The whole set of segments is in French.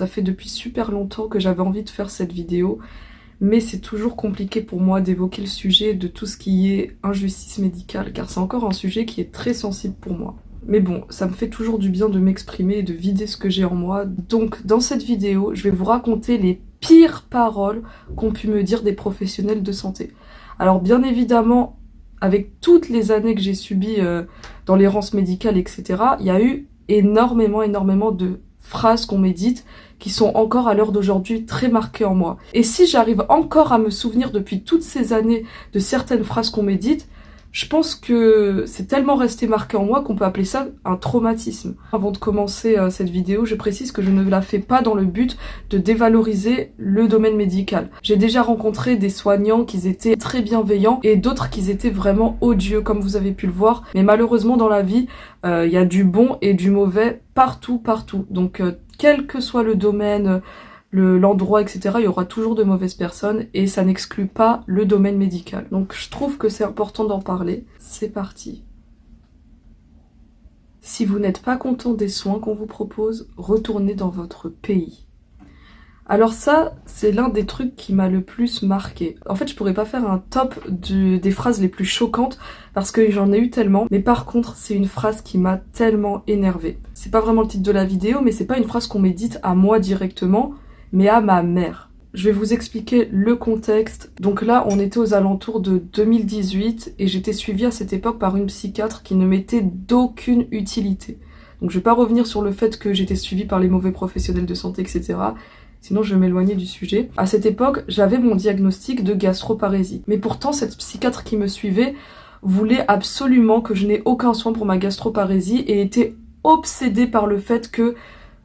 Ça fait depuis super longtemps que j'avais envie de faire cette vidéo, mais c'est toujours compliqué pour moi d'évoquer le sujet de tout ce qui est injustice médicale, car c'est encore un sujet qui est très sensible pour moi. Mais bon, ça me fait toujours du bien de m'exprimer et de vider ce que j'ai en moi. Donc dans cette vidéo, je vais vous raconter les pires paroles qu'ont pu me dire des professionnels de santé. Alors bien évidemment, avec toutes les années que j'ai subies dans l'errance médicale, etc., il y a eu énormément de phrases qu'on m'a dites qui sont encore à l'heure d'aujourd'hui très marquées en moi. Et si j'arrive encore à me souvenir depuis toutes ces années de certaines phrases qu'on m'a dites, je pense que c'est tellement resté marqué en moi qu'on peut appeler ça un traumatisme. Avant de commencer cette vidéo, je précise que je ne la fais pas dans le but de dévaloriser le domaine médical. J'ai déjà rencontré des soignants qui étaient très bienveillants et d'autres qui étaient vraiment odieux, comme vous avez pu le voir. Mais malheureusement dans la vie, il y a du bon et du mauvais partout. Donc quel que soit le domaine, l'endroit, etc., il y aura toujours de mauvaises personnes et ça n'exclut pas le domaine médical. Donc je trouve que c'est important d'en parler. C'est parti. Si vous n'êtes pas content des soins qu'on vous propose, retournez dans votre pays. Alors ça, c'est l'un des trucs qui m'a le plus marqué. En fait, je pourrais pas faire un top des phrases les plus choquantes parce que j'en ai eu tellement. Mais par contre, c'est une phrase qui m'a tellement énervée. C'est pas vraiment le titre de la vidéo, mais c'est pas une phrase qu'on m'ait dite à moi directement, mais à ma mère. Je vais vous expliquer le contexte. Donc là, on était aux alentours de 2018 et j'étais suivie à cette époque par une psychiatre qui ne m'était d'aucune utilité. Donc je vais pas revenir sur le fait que j'étais suivie par les mauvais professionnels de santé, etc. Sinon je vais m'éloigner du sujet. À cette époque, j'avais mon diagnostic de gastroparésie. Mais pourtant, cette psychiatre qui me suivait voulait absolument que je n'ai aucun soin pour ma gastroparésie et était obsédée par le fait que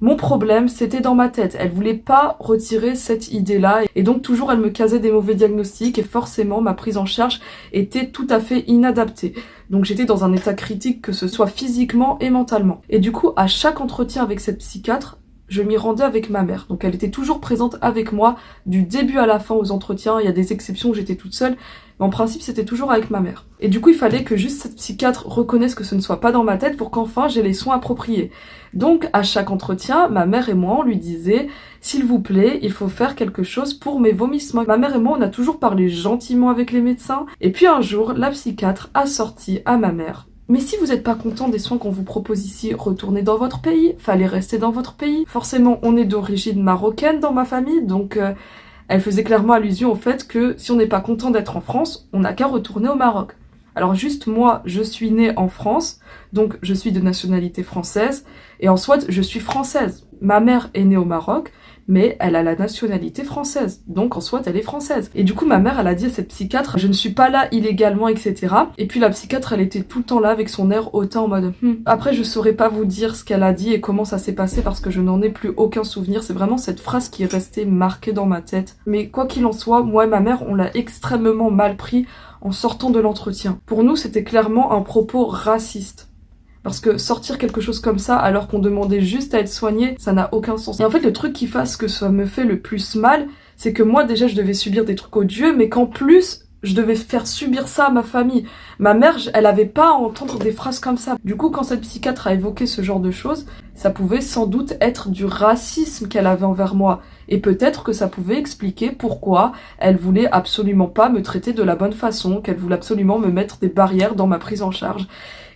mon problème, c'était dans ma tête. Elle voulait pas retirer cette idée-là. Et donc, toujours, elle me casait des mauvais diagnostics. Et forcément, ma prise en charge était tout à fait inadaptée. Donc, j'étais dans un état critique, que ce soit physiquement et mentalement. Et du coup, à chaque entretien avec cette psychiatre, je m'y rendais avec ma mère. Donc, elle était toujours présente avec moi, du début à la fin aux entretiens. Il y a des exceptions où j'étais toute seule. Mais en principe, c'était toujours avec ma mère. Et du coup, il fallait que juste cette psychiatre reconnaisse que ce ne soit pas dans ma tête pour qu'enfin j'ai les soins appropriés. Donc, à chaque entretien, ma mère et moi, on lui disait « S'il vous plaît, il faut faire quelque chose pour mes vomissements ». Ma mère et moi, on a toujours parlé gentiment avec les médecins. Et puis un jour, la psychiatre a sorti à ma mère: mais si vous n'êtes pas content des soins qu'on vous propose ici, retournez dans votre pays, fallait rester dans votre pays. Forcément, on est d'origine marocaine dans ma famille, donc elle faisait clairement allusion au fait que si on n'est pas content d'être en France, on n'a qu'à retourner au Maroc. Alors juste moi, je suis née en France, donc je suis de nationalité française, et en soit, je suis française. Ma mère est née au Maroc, mais elle a la nationalité française, donc en soit, elle est française. Et du coup, ma mère, elle a dit à cette psychiatre: je ne suis pas là illégalement, etc. Et puis la psychiatre, elle était tout le temps là avec son air hautain en mode Après, je saurais pas vous dire ce qu'elle a dit et comment ça s'est passé parce que je n'en ai plus aucun souvenir. C'est vraiment cette phrase qui est restée marquée dans ma tête. Mais quoi qu'il en soit, moi et ma mère, on l'a extrêmement mal pris en sortant de l'entretien. Pour nous, c'était clairement un propos raciste. Parce que sortir quelque chose comme ça alors qu'on demandait juste à être soigné, ça n'a aucun sens. Et en fait, le truc qui fasse que ça me fait le plus mal, c'est que moi déjà je devais subir des trucs odieux, mais qu'en plus je devais faire subir ça à ma famille. Ma mère, elle avait pas à entendre des phrases comme ça. Du coup, quand cette psychiatre a évoqué ce genre de choses, ça pouvait sans doute être du racisme qu'elle avait envers moi. Et peut-être que ça pouvait expliquer pourquoi elle voulait absolument pas me traiter de la bonne façon, qu'elle voulait absolument me mettre des barrières dans ma prise en charge.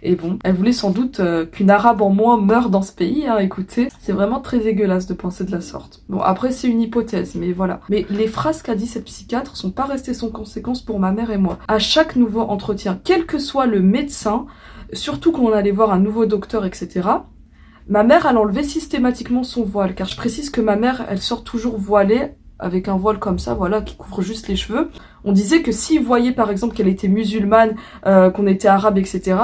Et bon, elle voulait sans doute qu'une arabe en moins meure dans ce pays, hein, écoutez. C'est vraiment très dégueulasse de penser de la sorte. Bon, après c'est une hypothèse, mais voilà. Mais les phrases qu'a dit cette psychiatre sont pas restées sans conséquence pour ma mère et moi. À chaque nouveau entretien, quel que soit le médecin, surtout quand on allait voir un nouveau docteur, etc., ma mère, elle enlevait systématiquement son voile, car je précise que ma mère, elle sort toujours voilée, avec un voile comme ça, voilà, qui couvre juste les cheveux. On disait que s'ils voyaient par exemple qu'elle était musulmane, qu'on était arabe, etc.,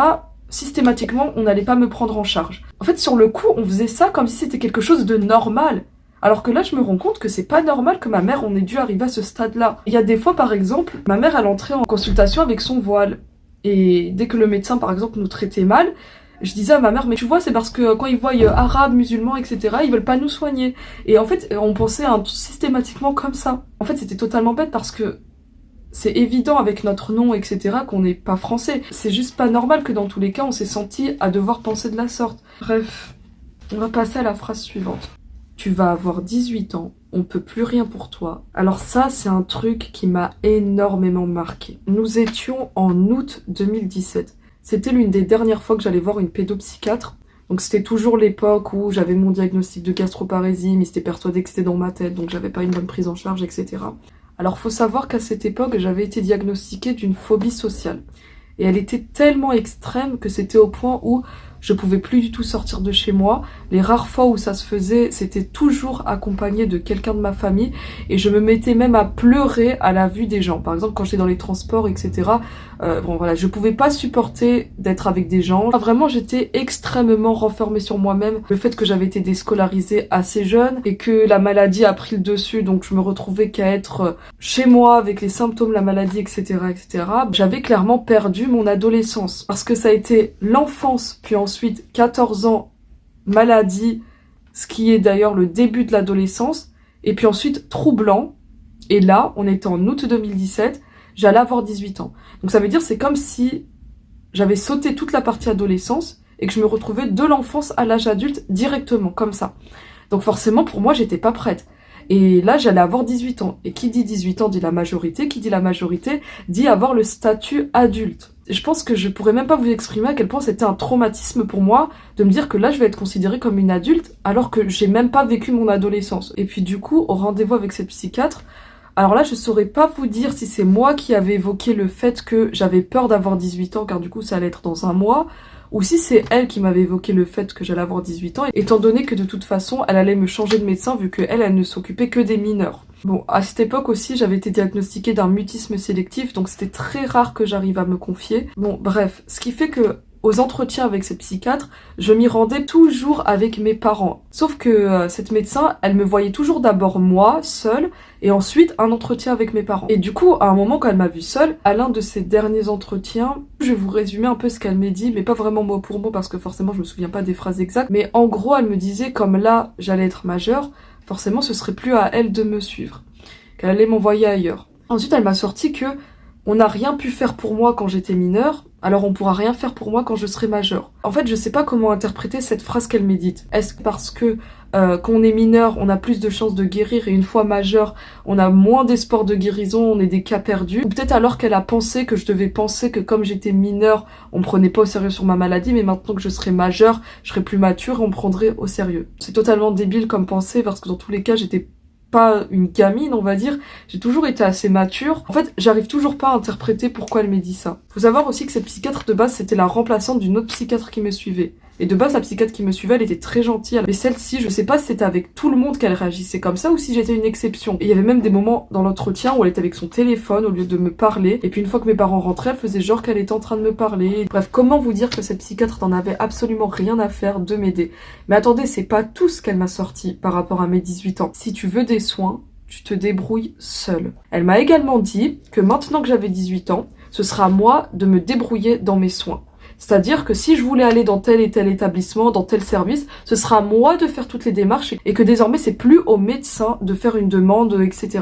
systématiquement, on n'allait pas me prendre en charge. En fait, sur le coup, on faisait ça comme si c'était quelque chose de normal. Alors que là, je me rends compte que c'est pas normal que ma mère, on ait dû arriver à ce stade-là. Il y a des fois, par exemple, ma mère, elle entrait en consultation avec son voile. Et dès que le médecin, par exemple, nous traitait mal, je disais à ma mère, mais tu vois, c'est parce que quand ils voient arabes, musulmans, etc., ils veulent pas nous soigner. Et en fait, on pensait systématiquement comme ça. En fait, c'était totalement bête parce que c'est évident avec notre nom, etc., qu'on n'est pas français. C'est juste pas normal que dans tous les cas, on s'est senti à devoir penser de la sorte. Bref, on va passer à la phrase suivante. tu vas avoir 18 ans, on peut plus rien pour toi. Alors ça, c'est un truc qui m'a énormément marqué. Nous étions en août 2017. C'était l'une des dernières fois que j'allais voir une pédopsychiatre. Donc c'était toujours l'époque où j'avais mon diagnostic de gastroparésie, mais c'était persuadé que c'était dans ma tête, donc j'avais pas une bonne prise en charge, etc. Alors faut savoir qu'à cette époque, j'avais été diagnostiquée d'une phobie sociale. Et elle était tellement extrême que c'était au point où je pouvais plus du tout sortir de chez moi. Les rares fois où ça se faisait, c'était toujours accompagné de quelqu'un de ma famille. Et je me mettais même à pleurer à la vue des gens. Par exemple, quand j'étais dans les transports, etc. Bon voilà, je pouvais pas supporter d'être avec des gens. Enfin, vraiment, j'étais extrêmement renfermée sur moi-même. Le fait que j'avais été déscolarisée assez jeune et que la maladie a pris le dessus, donc je me retrouvais qu'à être chez moi avec les symptômes de la maladie, etc., etc. J'avais clairement perdu mon adolescence. Parce que ça a été l'enfance, puis ensuite 14 ans, maladie, ce qui est d'ailleurs le début de l'adolescence, et puis ensuite troublant. Et là, on était en août 2017, j'allais avoir 18 ans. Donc ça veut dire c'est comme si j'avais sauté toute la partie adolescence et que je me retrouvais de l'enfance à l'âge adulte directement, comme ça. Donc forcément, pour moi, j'étais pas prête. Et là, j'allais avoir 18 ans. Et qui dit 18 ans dit la majorité. Qui dit la majorité dit avoir le statut adulte. Et je pense que je pourrais même pas vous exprimer à quel point c'était un traumatisme pour moi de me dire que là, je vais être considérée comme une adulte alors que j'ai même pas vécu mon adolescence. Et puis du coup, au rendez-vous avec cette psychiatre, alors là, je saurais pas vous dire si c'est moi qui avais évoqué le fait que j'avais peur d'avoir 18 ans, car du coup, ça allait être dans un mois, ou si c'est elle qui m'avait évoqué le fait que j'allais avoir 18 ans, étant donné que de toute façon, elle allait me changer de médecin vu qu'elle, elle ne s'occupait que des mineurs. Bon, à cette époque aussi, j'avais été diagnostiquée d'un mutisme sélectif, donc c'était très rare que j'arrive à me confier. Bon, bref, ce qui fait que aux entretiens avec cette psychiatre, je m'y rendais toujours avec mes parents. Sauf que cette médecin, elle me voyait toujours d'abord moi, seule, et ensuite un entretien avec mes parents. Et du coup, à un moment, quand elle m'a vue seule, à l'un de ces derniers entretiens, je vais vous résumer un peu ce qu'elle m'a dit, mais pas vraiment mot pour mot, parce que forcément, je me souviens pas des phrases exactes, mais en gros, elle me disait, comme là, j'allais être majeure, forcément, ce serait plus à elle de me suivre, qu'elle allait m'envoyer ailleurs. Ensuite, elle m'a sorti que on n'a rien pu faire pour moi quand j'étais mineure, alors on pourra rien faire pour moi quand je serai majeure. En fait, je sais pas comment interpréter cette phrase qu'elle médite. Est-ce que parce que quand on est mineur, on a plus de chances de guérir et une fois majeur, on a moins d'espoir de guérison, on est des cas perdus? Ou peut-être alors qu'elle a pensé que je devais penser que comme j'étais mineure, on me prenait pas au sérieux sur ma maladie, mais maintenant que je serai majeure, je serai plus mature et on me prendrait au sérieux. C'est totalement débile comme pensée parce que dans tous les cas, j'étais pas une gamine, on va dire, j'ai toujours été assez mature. En fait, j'arrive toujours pas à interpréter pourquoi elle m'a dit ça. Faut savoir aussi que cette psychiatre de base, c'était la remplaçante d'une autre psychiatre qui me suivait. Et de base, la psychiatre qui me suivait, elle était très gentille. Mais celle-ci, je sais pas si c'était avec tout le monde qu'elle réagissait comme ça ou si j'étais une exception. Et il y avait même des moments dans l'entretien où elle était avec son téléphone au lieu de me parler. Et puis une fois que mes parents rentraient, elle faisait genre qu'elle était en train de me parler. Bref, comment vous dire que cette psychiatre n'en avait absolument rien à faire de m'aider? Mais attendez, c'est pas tout ce qu'elle m'a sorti par rapport à mes 18 ans. Si tu veux des soins, tu te débrouilles seule. Elle m'a également dit que maintenant que j'avais 18 ans, ce sera à moi de me débrouiller dans mes soins. C'est-à-dire que si je voulais aller dans tel et tel établissement, dans tel service, ce sera à moi de faire toutes les démarches et que désormais c'est plus au médecin de faire une demande, etc.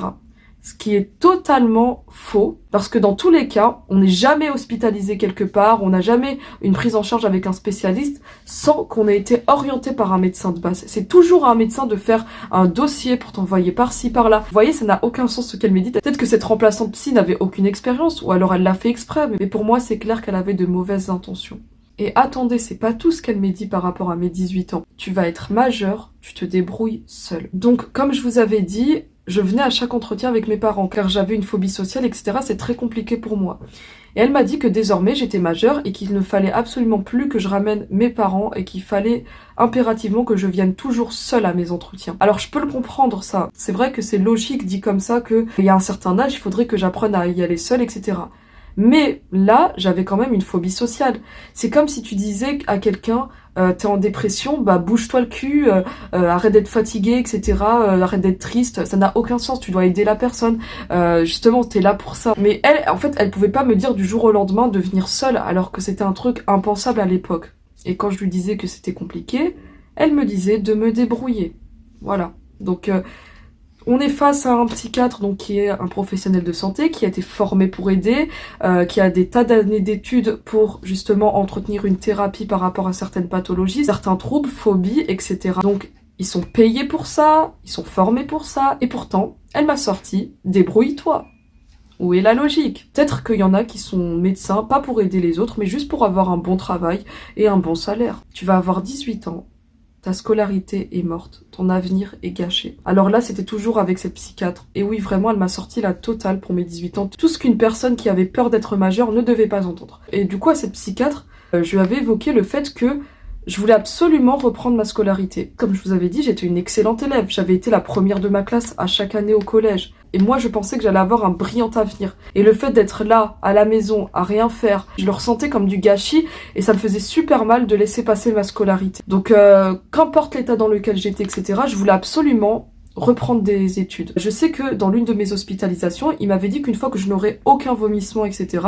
Ce qui est totalement faux, parce que dans tous les cas, on n'est jamais hospitalisé quelque part, on n'a jamais une prise en charge avec un spécialiste sans qu'on ait été orienté par un médecin de base. C'est toujours à un médecin de faire un dossier pour t'envoyer par-ci, par-là. Vous voyez, ça n'a aucun sens ce qu'elle médite. Peut-être que cette remplaçante psy n'avait aucune expérience, ou alors elle l'a fait exprès, mais pour moi, c'est clair qu'elle avait de mauvaises intentions. Et attendez, c'est pas tout ce qu'elle m'a dit par rapport à mes 18 ans. Tu vas être majeure, tu te débrouilles seule. Donc, comme je vous avais dit, je venais à chaque entretien avec mes parents, car j'avais une phobie sociale, etc. C'est très compliqué pour moi. Et elle m'a dit que désormais j'étais majeure et qu'il ne fallait absolument plus que je ramène mes parents et qu'il fallait impérativement que je vienne toujours seule à mes entretiens. Alors je peux le comprendre ça. C'est vrai que c'est logique dit comme ça qu'il y a un certain âge, il faudrait que j'apprenne à y aller seule, etc. Mais là, j'avais quand même une phobie sociale. C'est comme si tu disais à quelqu'un t'es en dépression, bah bouge-toi le cul, arrête d'être fatigué, etc. Arrête d'être triste, ça n'a aucun sens, tu dois aider la personne. Justement, t'es là pour ça. Mais elle, en fait, elle pouvait pas me dire du jour au lendemain de venir seule, alors que c'était un truc impensable à l'époque. Et quand je lui disais que c'était compliqué, elle me disait de me débrouiller. Voilà. Donc on est face à un psychiatre donc qui est un professionnel de santé, qui a été formé pour aider, qui a des tas d'années d'études pour justement entretenir une thérapie par rapport à certaines pathologies, certains troubles, phobies, etc. Donc Ils sont payés pour ça, ils sont formés pour ça, et pourtant, elle m'a sorti « débrouille-toi ». Où est la logique? Peut-être qu'il y en a qui sont médecins, pas pour aider les autres, mais juste pour avoir un bon travail et un bon salaire. Tu vas avoir 18 ans, ta scolarité est morte, ton avenir est gâché. Alors là, c'était toujours avec cette psychiatre. Et oui, vraiment, elle m'a sorti la totale pour mes 18 ans. Tout ce qu'une personne qui avait peur d'être majeure ne devait pas entendre. Et du coup, à cette psychiatre, je lui avais évoqué le fait que je voulais absolument reprendre ma scolarité. Comme je vous avais dit, j'étais une excellente élève. J'avais été la première de ma classe à chaque année au collège. Et moi, je pensais que j'allais avoir un brillant avenir. Et le fait d'être là, à la maison, à rien faire, je le ressentais comme du gâchis. Et ça me faisait super mal de laisser passer ma scolarité. Donc, qu'importe l'état dans lequel j'étais, etc., je voulais absolument reprendre des études. Je sais que dans l'une de mes hospitalisations, il m'avait dit qu'une fois que je n'aurais aucun vomissement, etc.,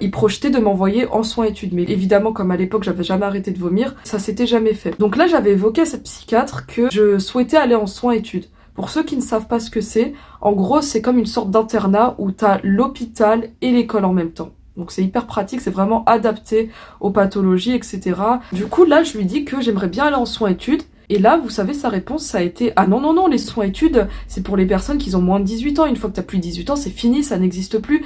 il projetait de m'envoyer en soins études. Mais évidemment, comme à l'époque, j'avais jamais arrêté de vomir, ça s'était jamais fait. Donc là, j'avais évoqué à cette psychiatre que je souhaitais aller en soins études. Pour ceux qui ne savent pas ce que c'est, en gros, c'est comme une sorte d'internat où t'as l'hôpital et l'école en même temps. Donc c'est hyper pratique, c'est vraiment adapté aux pathologies, etc. Du coup, là, je lui dis que j'aimerais bien aller en soins études. Et là, vous savez, sa réponse, ça a été « Ah non, non, non, les soins études, c'est pour les personnes qui ont moins de 18 ans. Une fois que t'as plus de 18 ans, c'est fini, ça n'existe plus. »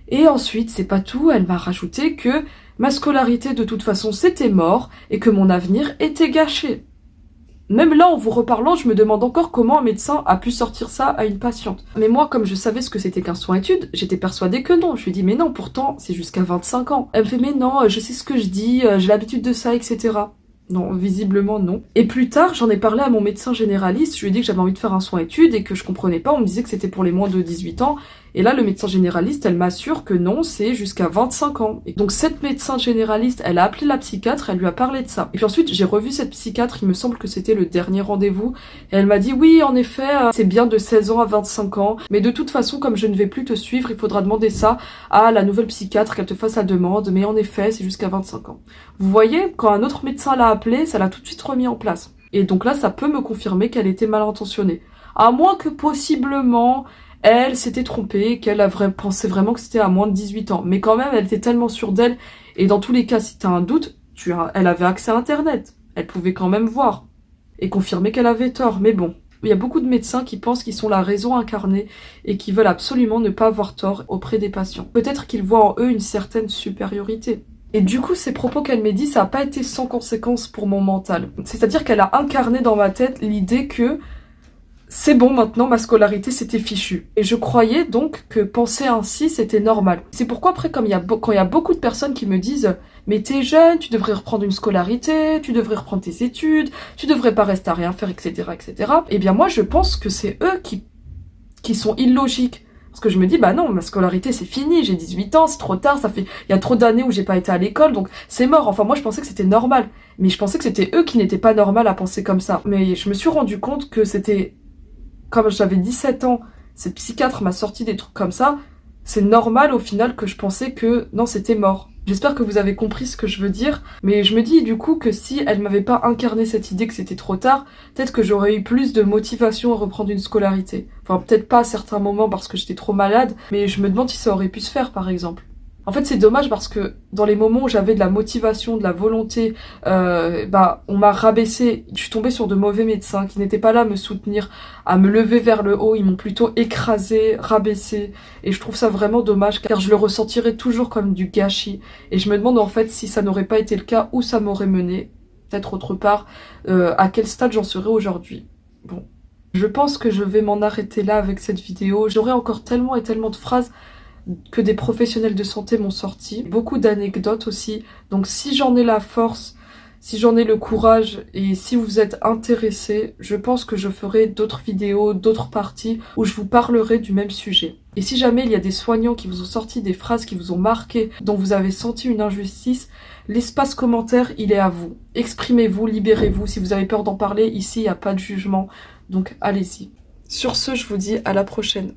Et ensuite, c'est pas tout, elle m'a rajouté que ma scolarité, de toute façon, c'était mort et que mon avenir était gâché. Même là, en vous reparlant, je me demande encore comment un médecin a pu sortir ça à une patiente. Mais moi, comme je savais ce que c'était qu'un soin études, j'étais persuadée que non. Je lui ai dit, mais non, pourtant, c'est jusqu'à 25 ans. Elle me fait, mais non, je sais ce que je dis, j'ai l'habitude de ça, etc. Non, visiblement non. Et plus tard, j'en ai parlé à mon médecin généraliste, je lui ai dit que j'avais envie de faire un soin études et que je comprenais pas, on me disait que c'était pour les moins de 18 ans. Et là, le médecin généraliste, elle m'assure que non, c'est jusqu'à 25 ans. Et donc cette médecin généraliste, elle a appelé la psychiatre, elle lui a parlé de ça. Et puis ensuite, j'ai revu cette psychiatre, il me semble que c'était le dernier rendez-vous, et elle m'a dit, oui, en effet, c'est bien de 16 ans à 25 ans, mais de toute façon, comme je ne vais plus te suivre, il faudra demander ça à la nouvelle psychiatre, qu'elle te fasse la demande, mais en effet, c'est jusqu'à 25 ans. Vous voyez, quand un autre médecin l'a appelé, ça l'a tout de suite remis en place. Et donc là, ça peut me confirmer qu'elle était mal intentionnée. À moins que possiblement, elle s'était trompée, qu'elle pensait vraiment que c'était à moins de 18 ans. Mais quand même, elle était tellement sûre d'elle. Et dans tous les cas, si t'as un doute, elle avait accès à Internet. Elle pouvait quand même voir. Et confirmer qu'elle avait tort. Mais bon, il y a beaucoup de médecins qui pensent qu'ils sont la raison incarnée et qui veulent absolument ne pas avoir tort auprès des patients. Peut-être qu'ils voient en eux une certaine supériorité. Et du coup, ces propos qu'elle m'a dit, ça n'a pas été sans conséquence pour mon mental. C'est-à-dire qu'elle a incarné dans ma tête l'idée que c'est bon, maintenant, ma scolarité, c'était fichu. Et je croyais donc que penser ainsi, c'était normal. C'est pourquoi après, quand il y a beaucoup de personnes qui me disent « Mais t'es jeune, tu devrais reprendre une scolarité, tu devrais reprendre tes études, tu devrais pas rester à rien faire, etc. etc. » Eh bien moi, je pense que c'est eux qui sont illogiques. Parce que je me dis, bah non, ma scolarité c'est fini, j'ai 18 ans, c'est trop tard, il y a trop d'années où j'ai pas été à l'école, donc c'est mort. Enfin, moi je pensais que c'était normal. Mais je pensais que c'était eux qui n'étaient pas normal à penser comme ça. Mais je me suis rendu compte que c'était, comme j'avais 17 ans, cette psychiatre m'a sorti des trucs comme ça, c'est normal au final que je pensais que non, c'était mort. J'espère que vous avez compris ce que je veux dire, mais je me dis du coup que si elle m'avait pas incarné cette idée que c'était trop tard, peut-être que j'aurais eu plus de motivation à reprendre une scolarité. Enfin, peut-être pas à certains moments parce que j'étais trop malade, mais je me demande si ça aurait pu se faire par exemple. En fait, c'est dommage parce que dans les moments où j'avais de la motivation, de la volonté, on m'a rabaissé. Je suis tombée sur de mauvais médecins qui n'étaient pas là à me soutenir, à me lever vers le haut. Ils m'ont plutôt écrasé, rabaissé. Et je trouve ça vraiment dommage car je le ressentirais toujours comme du gâchis. Et je me demande en fait si ça n'aurait pas été le cas, où ça m'aurait mené, peut-être autre part, à quel stade j'en serais aujourd'hui. Bon. Je pense que je vais m'en arrêter là avec cette vidéo. J'aurais encore tellement et tellement de phrases que des professionnels de santé m'ont sorti. Beaucoup d'anecdotes aussi. Donc si j'en ai la force, si j'en ai le courage et si vous êtes intéressés, je pense que je ferai d'autres vidéos, d'autres parties où je vous parlerai du même sujet. Et si jamais il y a des soignants qui vous ont sorti des phrases qui vous ont marqué, dont vous avez senti une injustice, l'espace commentaire, il est à vous. Exprimez-vous, libérez-vous. Si vous avez peur d'en parler, ici, il n'y a pas de jugement. Donc allez-y. Sur ce, je vous dis à la prochaine.